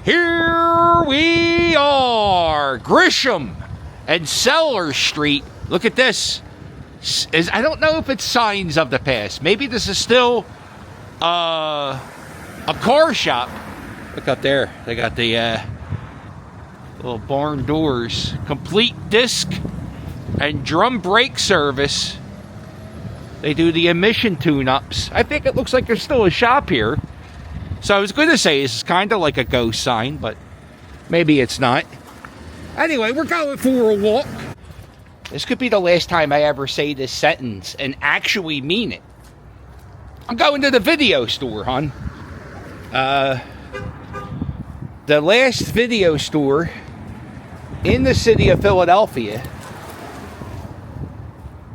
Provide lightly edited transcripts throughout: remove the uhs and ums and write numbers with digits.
Here we are, Grisham and Cellar Street. Look at this. I don't know if it's signs of the past. Maybe this is still a car shop. Look up there. They got the little barn doors. Complete disc and drum brake service. They do the emission tune-ups. I think it looks like there's still a shop here. So I was going to say this is kind of like a ghost sign, but maybe it's not. Anyway, we're going for a walk. This could be the last time I ever say this sentence and actually mean it. I'm going to the video store, hon. The last video store in the city of Philadelphia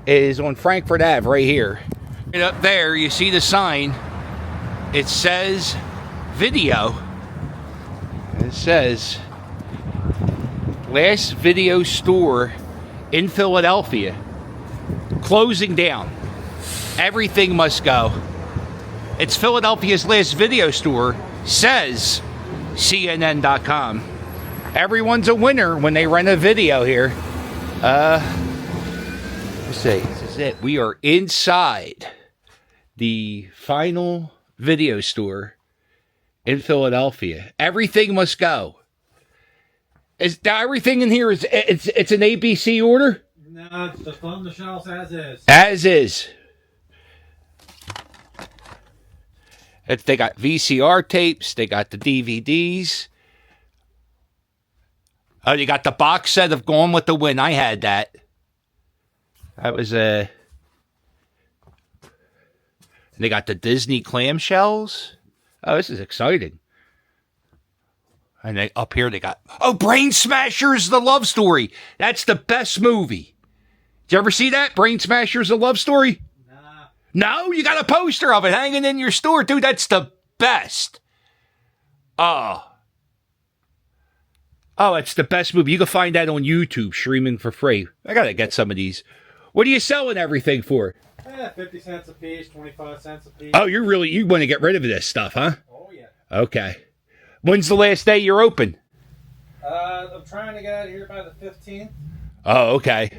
is on Frankford Ave right here. And up there, you see the sign. It says video. It says last video store in Philadelphia closing down. Everything must go. It's Philadelphia's last video store, says CNN.com. Everyone's a winner when they rent a video here. Let's see. This is it. We are inside the final video store in Philadelphia. Everything must go. Is everything in here is it's an ABC order? No, it's just on the shelves as is. As is. They got VCR tapes. They got the DVDs. Oh, you got the box set of Gone with the Wind. I had that. That was a. They got the Disney clamshells. Oh, this is exciting. And they up here they got Brain Smashers: The Love Story. That's the best movie. Did you ever see that? Brain Smashers: The Love Story? Nah. No, you got a poster of it hanging in your store, dude. That's the best. Oh, it's the best movie. You can find that on YouTube, streaming for free. I gotta get some of these. What are you selling everything for? 50 cents a piece, 25 cents a piece. Oh, you want to get rid of this stuff, huh? Oh, yeah. Okay. When's the last day you're open? I'm trying to get out of here by the 15th. Oh, okay.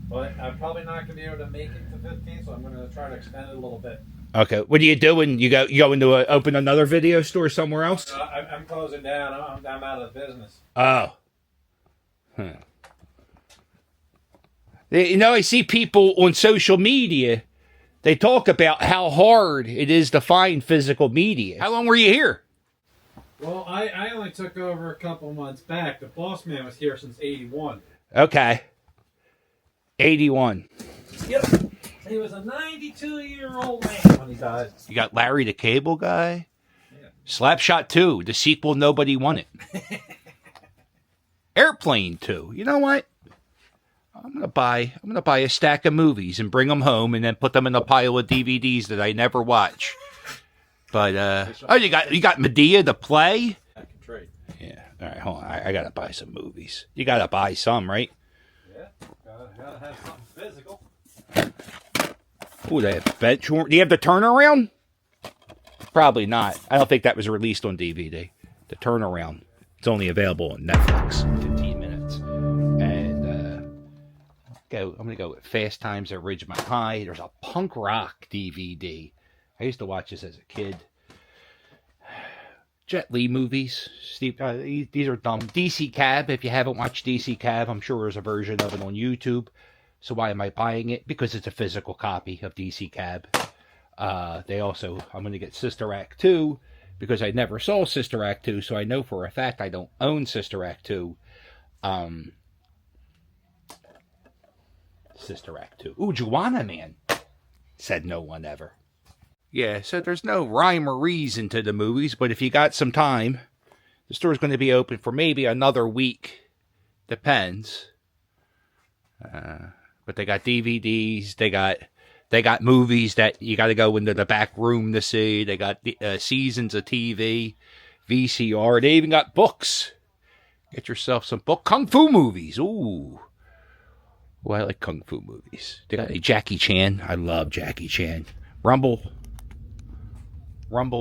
But I'm probably not going to be able to make it to 15th, so I'm going to try to extend it a little bit. Okay. What are you doing? You going to open another video store somewhere else? I'm closing down. I'm out of the business. Oh. You know, I see people on social media, they talk about how hard it is to find physical media. How long were you here? Well, I only took over a couple months back. The boss man was here since 81. Okay. 81. Yep. He was a 92-year-old man when he died. You got Larry the Cable Guy. Yeah. Slapshot 2, the sequel nobody wanted. Airplane 2. You know what? I'm gonna buy a stack of movies and bring them home and then put them in a pile of DVDs that I never watch. But you got Medea the play? I can trade. Yeah. All right, hold on. I gotta buy some movies. You gotta buy some, right? Yeah. Gotta have something physical. Ooh, they have bench warmers. Do you have the turnaround? Probably not. I don't think that was released on DVD. The turnaround. It's only available on Netflix. 15 minutes. And I'm gonna go with Fast Times at Ridgemont High. There's a punk rock DVD. I used to watch this as a kid. Jet Li movies. Steve, these are dumb. DC Cab. If you haven't watched DC Cab, I'm sure there's a version of it on YouTube. So why am I buying it? Because it's a physical copy of DC Cab. I'm going to get Sister Act 2 because I never saw Sister Act 2, so I know for a fact I don't own Sister Act 2. Sister Act 2. Ooh, Juana Man. Said no one ever. Yeah, so there's no rhyme or reason to the movies, but if you got some time, the store's going to be open for maybe another week. Depends. But they got DVDs, they got movies that you got to go into the back room to see. They got seasons of TV, VCR. They even got books. Get yourself some Kung Fu movies. Ooh. Oh, I like Kung Fu movies. They got Jackie Chan. I love Jackie Chan. Rumble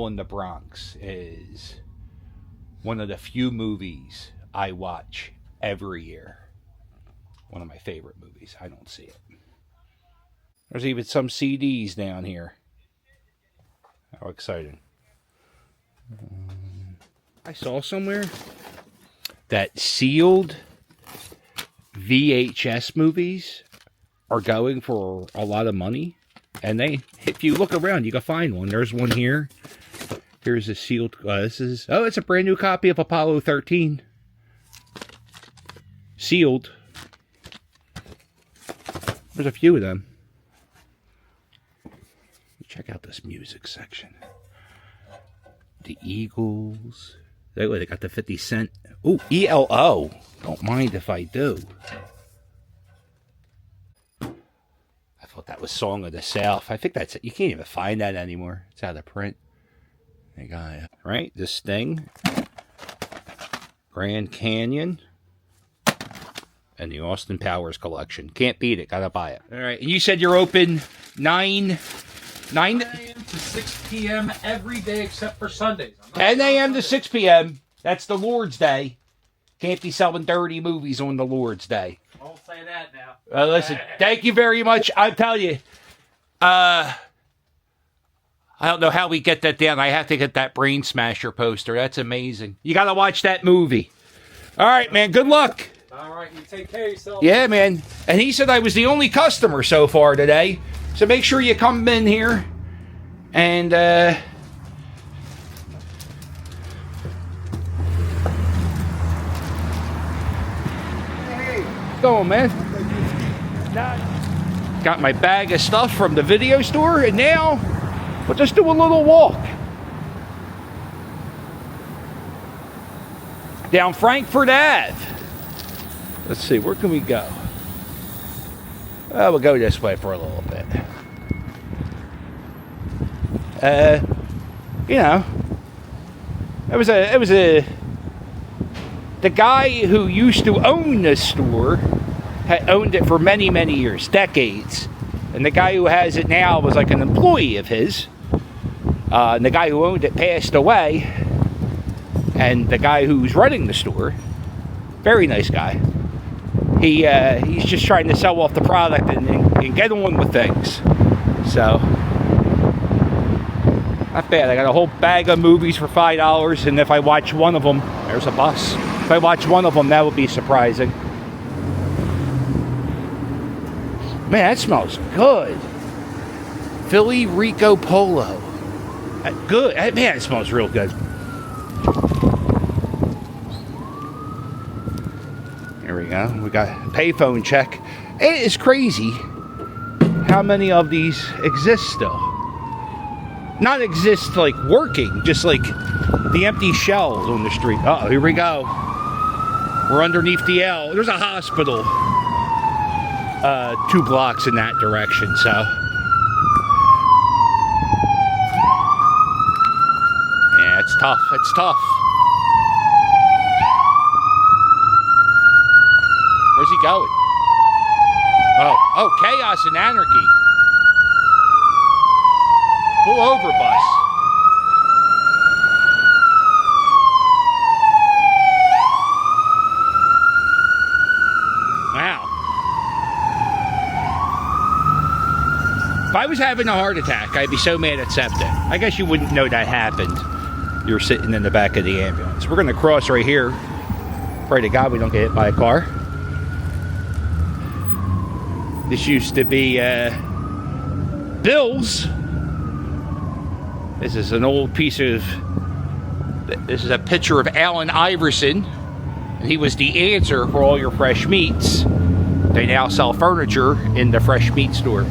in the Bronx is one of the few movies I watch every year. One of my favorite movies. I don't see it. There's even some CDs down here. How exciting. I saw somewhere that sealed VHS movies are going for a lot of money. And if you look around, you can find one. There's one here. Here's a sealed, it's a brand new copy of Apollo 13. Sealed. There's a few of them. Check out this music section. The Eagles. They got the 50 Cent. Ooh, ELO. Don't mind if I do. I thought that was Song of the South. I think that's it. You can't even find that anymore. It's out of print. They got it. Right? This thing. Grand Canyon. And the Austin Powers collection. Can't beat it. Gotta buy it. All right. And you said you're open 9 a.m. to 6 p.m. every day except for Sundays. 10 a.m. to 6 p.m. That's the Lord's Day. Can't be selling dirty movies on the Lord's Day. Don't say that now. Listen, thank you very much. I tell you, I don't know how we get that down. I have to get that Brain Smasher poster. That's amazing. You got to watch that movie. All right, man. Good luck. All right, you take care of yourself. Yeah, man. And he said I was the only customer so far today. So make sure you come in here and what's going, man? Got my bag of stuff from the video store, and now we'll just do a little walk down Frankford Ave. Let's see, where can we go? We'll go this way for a little bit. You know, the guy who used to own this store had owned it for many, many years, decades. And the guy who has it now was like an employee of his. And the guy who owned it passed away. And the guy who's running the store, very nice guy, he's just trying to sell off the product and get on with things. So, not bad. I got a whole bag of movies for $5, and if I watch one of them, there's a bus. If I watch one of them, that would be surprising. Man, that smells good. Philly Rico Polo. Good. Man, it smells real good. Here we go. We got a payphone check. It is crazy how many of these exist still. Not exist like working, just like the empty shells on the street. Uh-oh, here we go. We're underneath the L. There's a hospital 2 blocks in that direction, so. Yeah, it's tough. It's tough. Where's he going? Oh, chaos and anarchy. Pull over, bus. Wow. If I was having a heart attack, I'd be so mad at SEPTA. I guess you wouldn't know that happened. You're sitting in the back of the ambulance. We're going to cross right here. Pray to God we don't get hit by a car. This used to be Bill's. This is an old piece of... This is a picture of Allen Iverson. And he was the answer for all your fresh meats. They now sell furniture in the fresh meat store.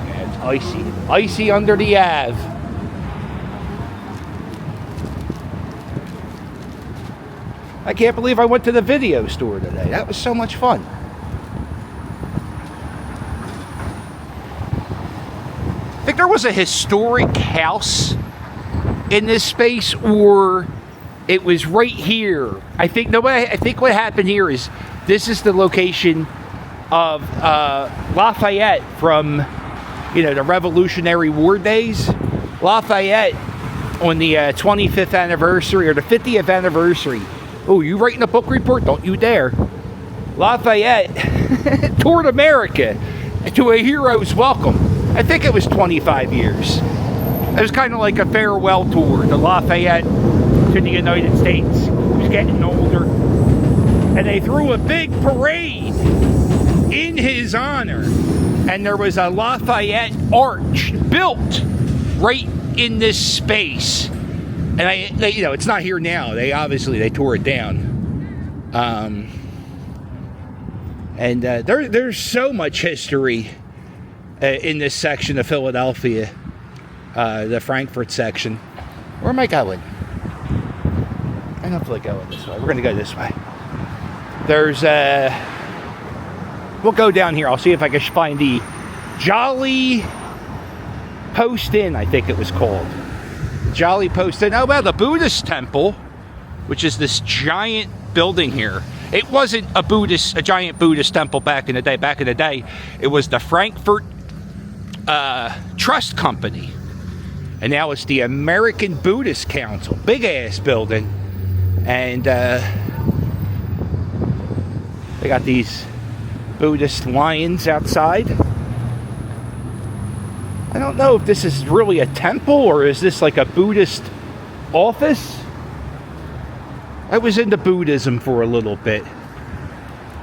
Yeah, it's icy. Icy under the Ave. I can't believe I went to the video store today. That was so much fun. I think there was a historic house in this space, or it was right here. I think what happened here is this is the location of Lafayette from you know, the Revolutionary War days. Lafayette, on the 25th anniversary or the 50th anniversary. Oh, you writing a book report? Don't you dare. Lafayette toured America to a hero's welcome. I think it was 25 years. It was kind of like a farewell tour to Lafayette to the United States. He was getting older. And they threw a big parade in his honor. And there was a Lafayette arch built right in this space. And you know, it's not here now. They tore it down. There's so much history in this section of Philadelphia, the Frankford section. Where am I going? I don't feel like going this way. We're going to go this way. We'll go down here. I'll see if I can find the Jolly Post Inn, I think it was called. Jolly Post Inn. Oh, well, the Buddhist temple, which is this giant building here. It wasn't a giant Buddhist temple back in the day. Back in the day, it was the Frankfurt Trust Company. And now it's the American Buddhist Council. Big ass building. And they got these Buddhist lions outside. I don't know if this is really a temple or is this like a Buddhist office. I was into Buddhism for a little bit.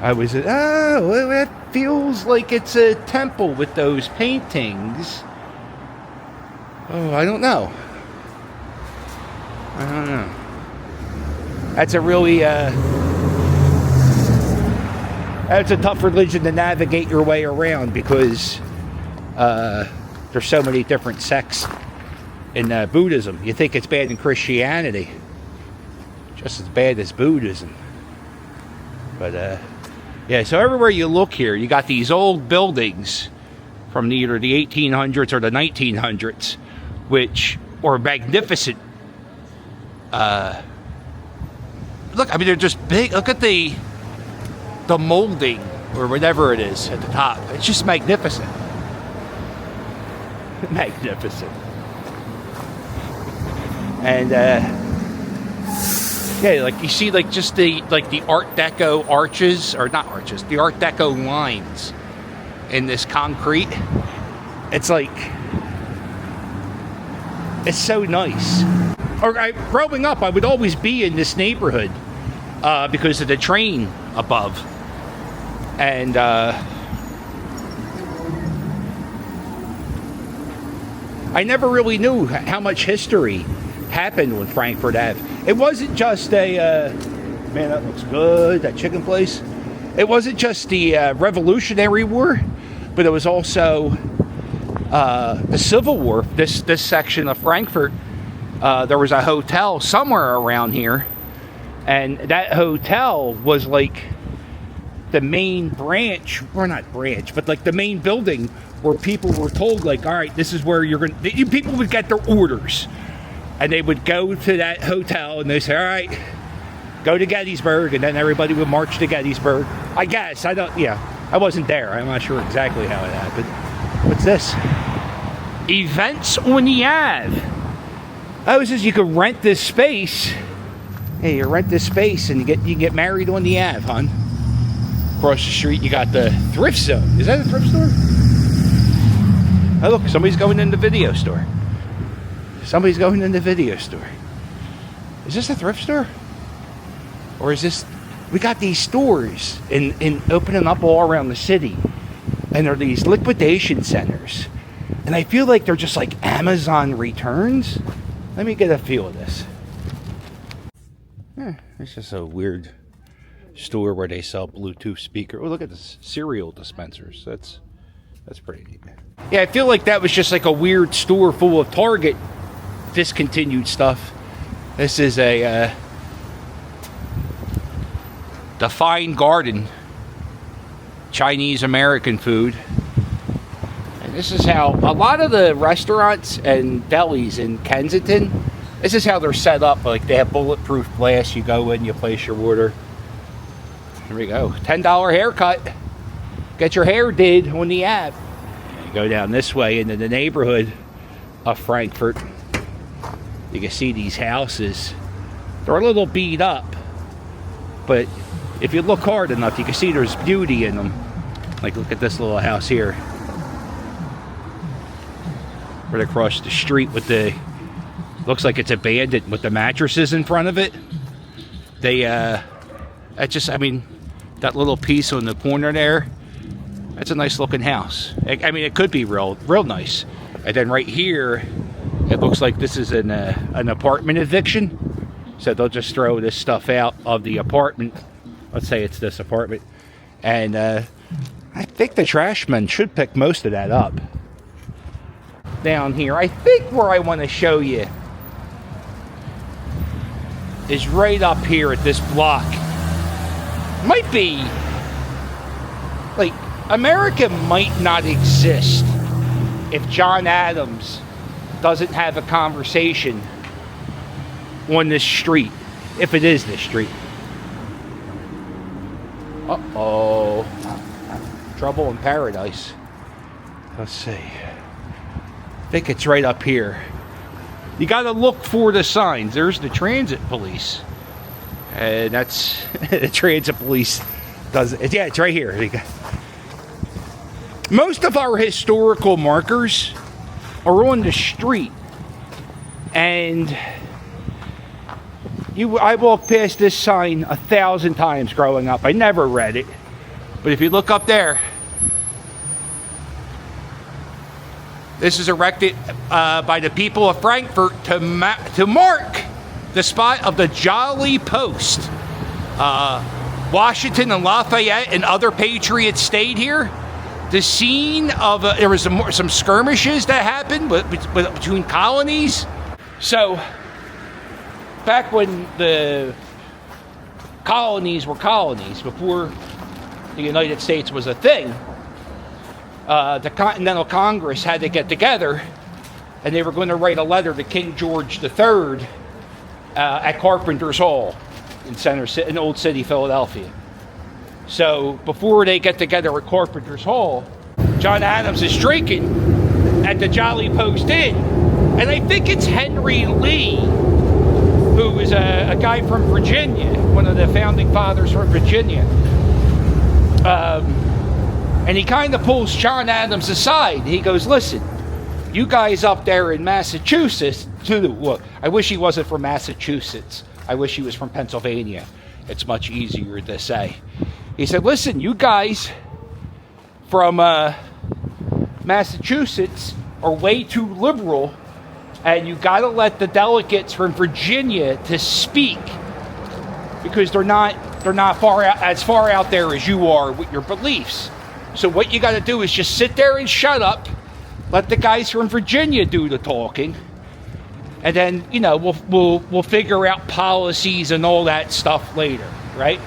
It feels like it's a temple with those paintings. Oh, I don't know. That's a really, that's a tough religion to navigate your way around because there's so many different sects in Buddhism. You think it's bad in Christianity, just as bad as Buddhism. But yeah, so everywhere you look here, you got these old buildings from either the 1800s or the 1900s, which are magnificent. Look, I mean, they're just big. Look at the molding or whatever it is at the top. It's just magnificent. Magnificent. And yeah, like you see, like just the Art Deco arches, or not arches, the Art Deco lines in this concrete. It's like, it's so nice. Growing up, I would always be in this neighborhood because of the train above. And I never really knew how much history happened with Frankford Ave. It wasn't just man, that looks good, that chicken place. It wasn't just the Revolutionary War, but it was also the Civil War. This section of Frankfurt, there was a hotel somewhere around here, and that hotel was like the main branch, or not branch, but like the main building where people were told, like, all right, this is where you're going to, people would get their orders. And they would go to that hotel and they say, all right, go to Gettysburg. And then everybody would march to Gettysburg. I guess. I wasn't there. I'm not sure exactly how it happened. What's this? Events on the Ave. Oh, it says you can rent this space. Hey, you rent this space and you can get married on the Ave, hon. Across the street, you got the thrift zone. Is that a thrift store? Oh, look, somebody's going in the video store. Somebody's going in the video store. Is this a thrift store? Or is this... We got these stores in opening up all around the city. And they're these liquidation centers. And I feel like they're just like Amazon returns. Let me get a feel of this. It's just a weird store where they sell Bluetooth speaker. Oh, look at this. Cereal dispensers. That's pretty neat. Yeah, I feel like that was just like a weird store full of Target discontinued stuff. This is a the Fine Garden Chinese American food. And this is how a lot of the restaurants and delis in Kensington, this is how they're set up. Like they have bulletproof glass. You go in, you place your order. Here we go. $10 haircut. Get your hair did on the app. There you Go down this way into the neighborhood of Frankfurt. You can see these houses. They're a little beat up, but if you look hard enough, you can see there's beauty in them. Like, look at this little house here. Right across the street with the... Looks like it's abandoned with the mattresses in front of it. They, that just, I mean, that little piece on the corner there, that's a nice looking house. I mean, it could be real nice. And then right here, it looks like this is an apartment eviction. So they'll just throw this stuff out of the apartment. Let's say it's this apartment. And I think the trash men should pick most of that up. Down here, I think where I want to show you is right up here at this block. Might be, like, America might not exist if John Adams doesn't have a conversation on this street, if it is this street. Uh-oh. Trouble in paradise. Let's see. I think it's right up here. You got to look for the signs. There's the transit police. And that's... the transit police does it. Yeah, it's right here. Most of our historical markers are on the street. And I walked past this sign 1,000 times growing up. I never read it. But if you look up there, this is erected by the people of Frankfurt to mark the spot of the Jolly Post. Washington and Lafayette and other patriots stayed here. The scene of there was some skirmishes that happened between colonies. So back when the colonies were colonies, before the United States was a thing, the Continental Congress had to get together, and they were going to write a letter to King George III at Carpenter's Hall in Old City, Philadelphia. So before they get together at Carpenter's Hall, John Adams is drinking at the Jolly Post Inn, and I think it's Henry Lee, who is a guy from Virginia, one of the founding fathers from Virginia. And he kind of pulls John Adams aside. He goes, listen, you guys up there in Massachusetts, well, I wish he wasn't from Massachusetts. I wish he was from Pennsylvania. It's much easier to say. He said, listen, you guys from Massachusetts are way too liberal, and you got to let the delegates from Virginia to speak, because they're not as far out there as you are with your beliefs. So what you got to do is just sit there and shut up, let the guys from Virginia do the talking, and then, you know, we'll figure out policies and all that stuff later, right?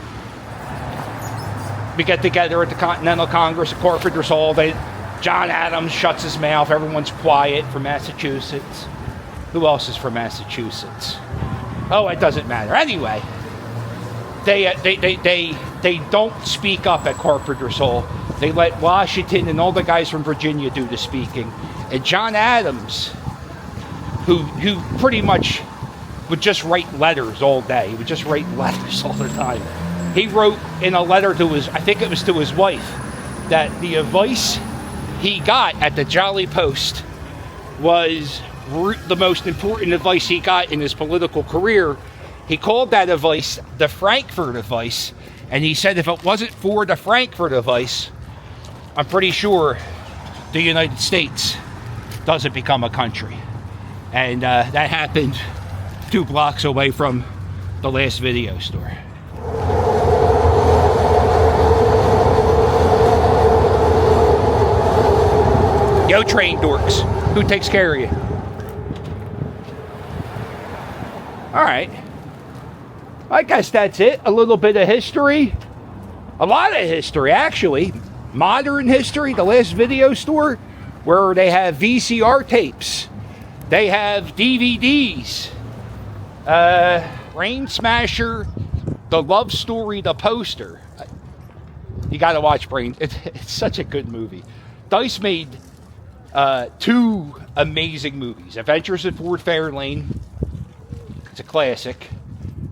We get together at the Continental Congress at Carpenter's Hall. John Adams shuts his mouth. Everyone's quiet from Massachusetts. Who else is from Massachusetts? Oh, it doesn't matter. Anyway, they don't speak up at Carpenter's Hall. They let Washington and all the guys from Virginia do the speaking. And John Adams, who pretty much would just write letters all day. He would just write letters all the time. He wrote in a letter to I think it was to his wife, that the advice he got at the Jolly Post was the most important advice he got in his political career. He called that advice the Frankfurt advice, and he said if it wasn't for the Frankfurt advice, I'm pretty sure the United States doesn't become a country. And that happened 2 blocks away from the last video store. Yo, train dorks. Who takes care of you? All right. I guess that's it. A little bit of history. A lot of history, actually. Modern history. The last video store where they have VCR tapes. They have DVDs. Rain Smasher. The Love Story, the poster. You got to watch Brain. It's such a good movie. Dice made Two amazing movies. Adventures in Ford Fairlane. It's a classic.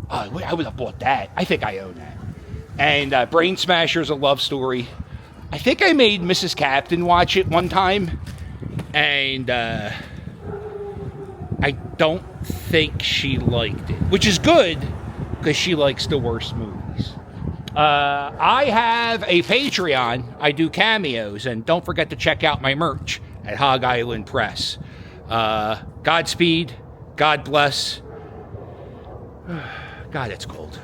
Oh, I would have bought that. I think I own that. And Brain Smasher's a love story. I think I made Mrs. Captain watch it one time. And I don't think she liked it. Which is good, because she likes the worst movies. I have a Patreon. I do cameos. And don't forget to check out my merch at Hog Island Press. Godspeed. God bless. God, it's cold.